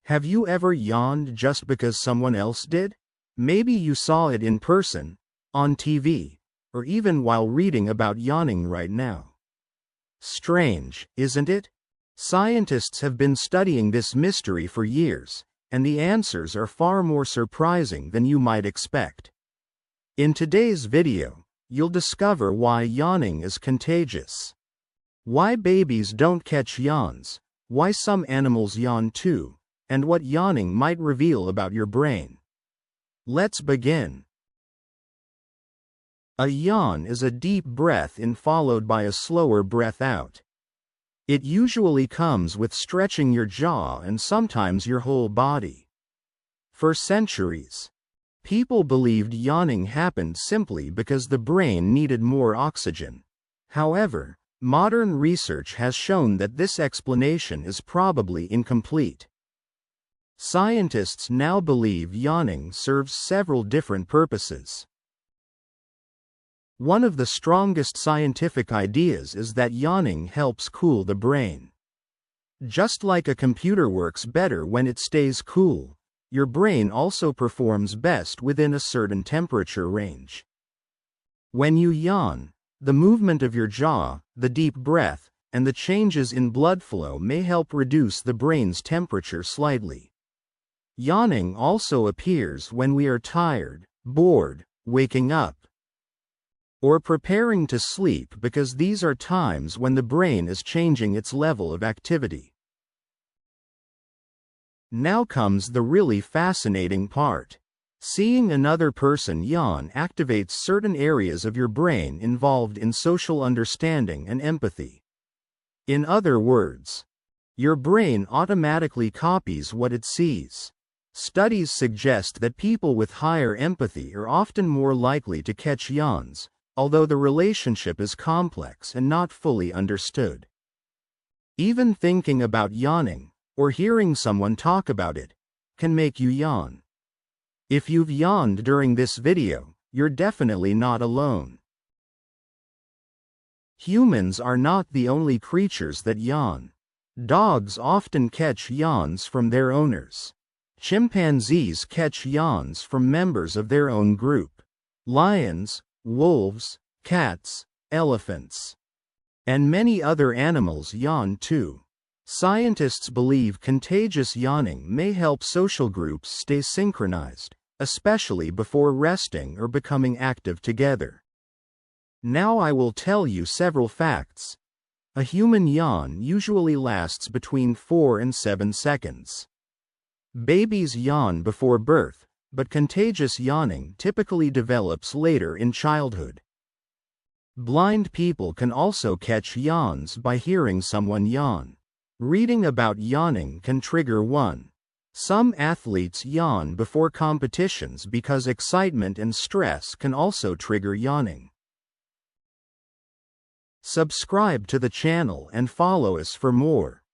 Have you ever yawned just because someone else did? Maybe you saw it in person, on TV, or even while reading about yawning right now. Strange, isn't it? Scientists have been studying this mystery for years, and the answers are far more surprising than you might expect. In today's video, you'll discover why yawning is contagious, why babies don't catch yawns, why some animals yawn too, and what yawning might reveal about your brain. Let's begin. A yawn is a deep breath in followed by a slower breath out. It usually comes with stretching your jaw and sometimes your whole body. For centuries, people believed yawning happened simply because the brain needed more oxygen. However, modern research has shown that this explanation is probably incomplete. Scientists now believe yawning serves several different purposes. One of the strongest scientific ideas is that yawning helps cool the brain. Just like a computer works better when it stays cool, your brain also performs best within a certain temperature range. When you yawn, the movement of your jaw, the deep breath, and the changes in blood flow may help reduce the brain's temperature slightly. Yawning also appears when we are tired, bored, waking up, or preparing to sleep because these are times when the brain is changing its level of activity. Now comes the really fascinating part. Seeing another person yawn activates certain areas of your brain involved in social understanding and empathy. In other words, your brain automatically copies what it sees. Studies suggest that people with higher empathy are often more likely to catch yawns, although the relationship is complex and not fully understood. Even thinking about yawning, or hearing someone talk about it, can make you yawn. If you've yawned during this video, you're definitely not alone. Humans are not the only creatures that yawn. Dogs often catch yawns from their owners. Chimpanzees catch yawns from members of their own group. Lions, wolves, cats, elephants, and many other animals yawn too. Scientists believe contagious yawning may help social groups stay synchronized, especially before resting or becoming active together. Now I will tell you several facts. A human yawn usually lasts between 4 and 7 seconds. Babies yawn before birth, but contagious yawning typically develops later in childhood. Blind people can also catch yawns by hearing someone yawn. Reading about yawning can trigger one. Some athletes yawn before competitions because excitement and stress can also trigger yawning. Subscribe to the channel and follow us for more.